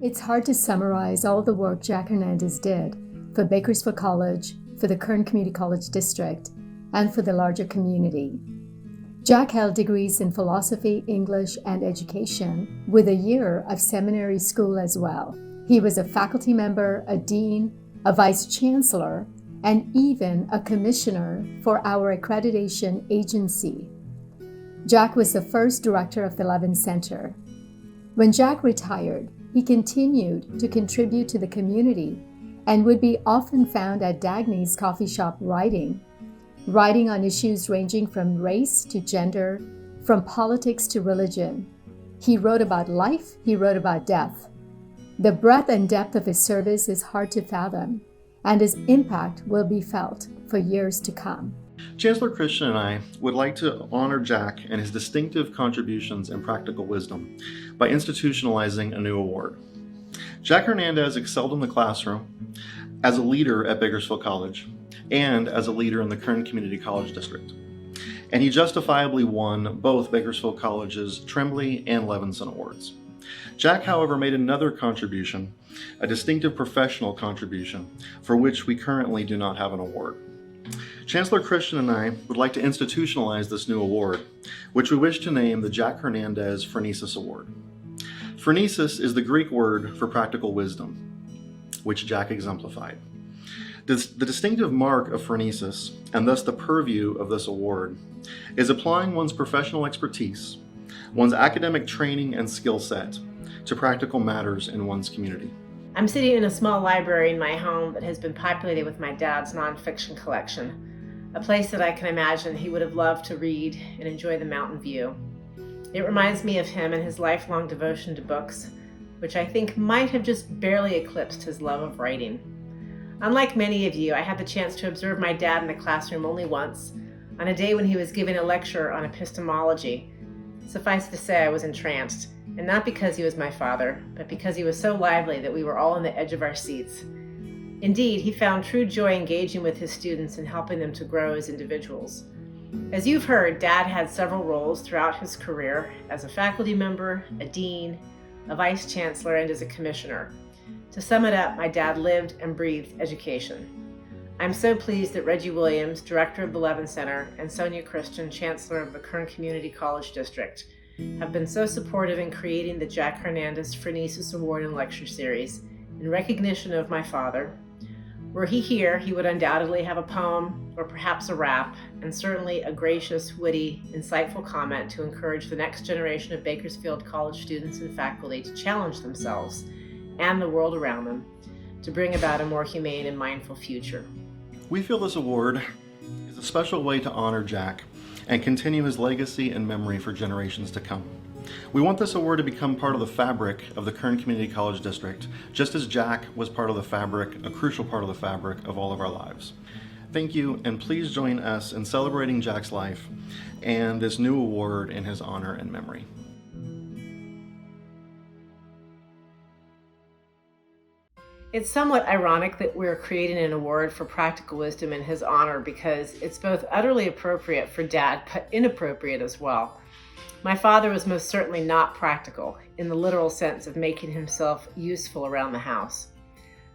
It's hard to summarize all the work Jack Hernandez did for Bakersfield College, for the Kern Community College District, and for the larger community. Jack held degrees in philosophy, English, and education, with a year of seminary school as well. He was a faculty member, a dean, a vice chancellor, and even a commissioner for our accreditation agency. Jack was the first director of the Levin Center. When Jack retired, he continued to contribute to the community and would be often found at Dagny's coffee shop writing on issues ranging from race to gender, from politics to religion. He wrote about life, he wrote about death. The breadth and depth of his service is hard to fathom, and his impact will be felt for years to come. Chancellor Christian and I would like to honor Jack and his distinctive contributions and practical wisdom by institutionalizing a new award. Jack Hernandez excelled in the classroom as a leader at Bakersfield College and as a leader in the Kern Community College District. And he justifiably won both Bakersfield College's Tremblay and Levinson Awards. Jack, however, made another contribution, a distinctive professional contribution, for which we currently do not have an award. Chancellor Christian and I would like to institutionalize this new award, which we wish to name the Jack Hernandez Phronesis Award. Phronesis is the Greek word for practical wisdom, which Jack exemplified. The distinctive mark of phronesis, and thus the purview of this award, is applying one's professional expertise, one's academic training and skill set to practical matters in one's community. I'm sitting in a small library in my home that has been populated with my dad's nonfiction collection, a place that I can imagine he would have loved to read and enjoy the mountain view. It reminds me of him and his lifelong devotion to books, which I think might have just barely eclipsed his love of writing. Unlike many of you, I had the chance to observe my dad in the classroom only once, on a day when he was giving a lecture on epistemology. Suffice to say, I was entranced, and not because he was my father, but because he was so lively that we were all on the edge of our seats. Indeed, he found true joy engaging with his students and helping them to grow as individuals. As you've heard, Dad had several roles throughout his career as a faculty member, a dean, a vice chancellor, and as a commissioner. To sum it up, my dad lived and breathed education. I'm so pleased that Reggie Williams, director of the Levin Center, and Sonia Christian, chancellor of the Kern Community College District, have been so supportive in creating the Jack Hernandez Phronesis Award and Lecture Series in recognition of my father. Were he here, he would undoubtedly have a poem or perhaps a rap, and certainly a gracious, witty, insightful comment to encourage the next generation of Bakersfield College students and faculty to challenge themselves and the world around them to bring about a more humane and mindful future. We feel this award is a special way to honor Jack and continue his legacy and memory for generations to come. We want this award to become part of the fabric of the Kern Community College District, just as Jack was part of the fabric, a crucial part of the fabric of all of our lives. Thank you, and please join us in celebrating Jack's life and this new award in his honor and memory. It's somewhat ironic that we're creating an award for practical wisdom in his honor because it's both utterly appropriate for Dad, but inappropriate as well. My father was most certainly not practical in the literal sense of making himself useful around the house.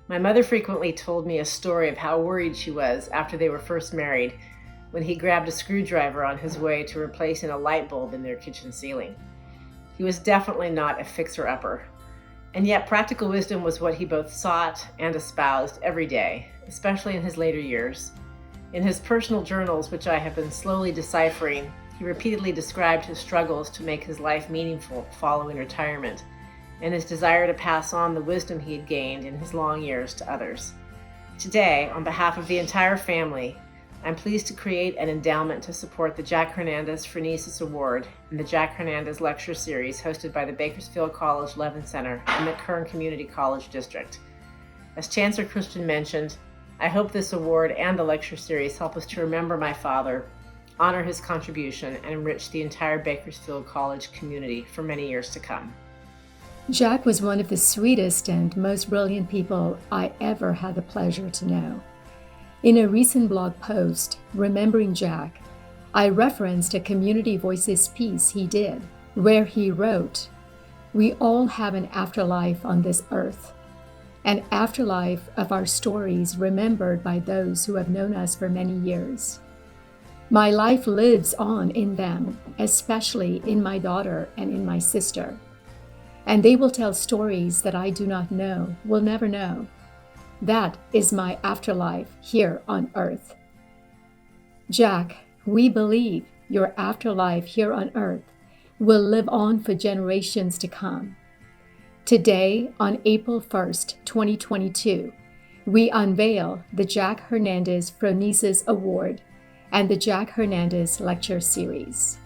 My mother frequently told me a story of how worried she was after they were first married when he grabbed a screwdriver on his way to replacing a light bulb in their kitchen ceiling. He was definitely not a fixer-upper. And yet practical wisdom was what he both sought and espoused every day, especially in his later years. In his personal journals, which I have been slowly deciphering, he repeatedly described his struggles to make his life meaningful following retirement, and his desire to pass on the wisdom he had gained in his long years to others. Today, on behalf of the entire family, I'm pleased to create an endowment to support the Jack Hernandez Phronesis Award and the Jack Hernandez Lecture Series hosted by the Bakersfield College Levin Center and the Kern Community College District. As Chancellor Christian mentioned, I hope this award and the lecture series help us to remember my father, honor his contribution, and enrich the entire Bakersfield College community for many years to come. Jack was one of the sweetest and most brilliant people I ever had the pleasure to know. In a recent blog post, Remembering Jack, I referenced a Community Voices piece he did, where he wrote, We all have an afterlife on this earth, an afterlife of our stories remembered by those who have known us for many years. My life lives on in them, especially in my daughter and in my sister. And they will tell stories that I do not know, will never know. That is my afterlife here on earth. Jack, we believe your afterlife here on earth will live on for generations to come. Today, on April 1st, 2022, we unveil the Jack Hernandez Phronesis Award and the Jack Hernandez Lecture Series.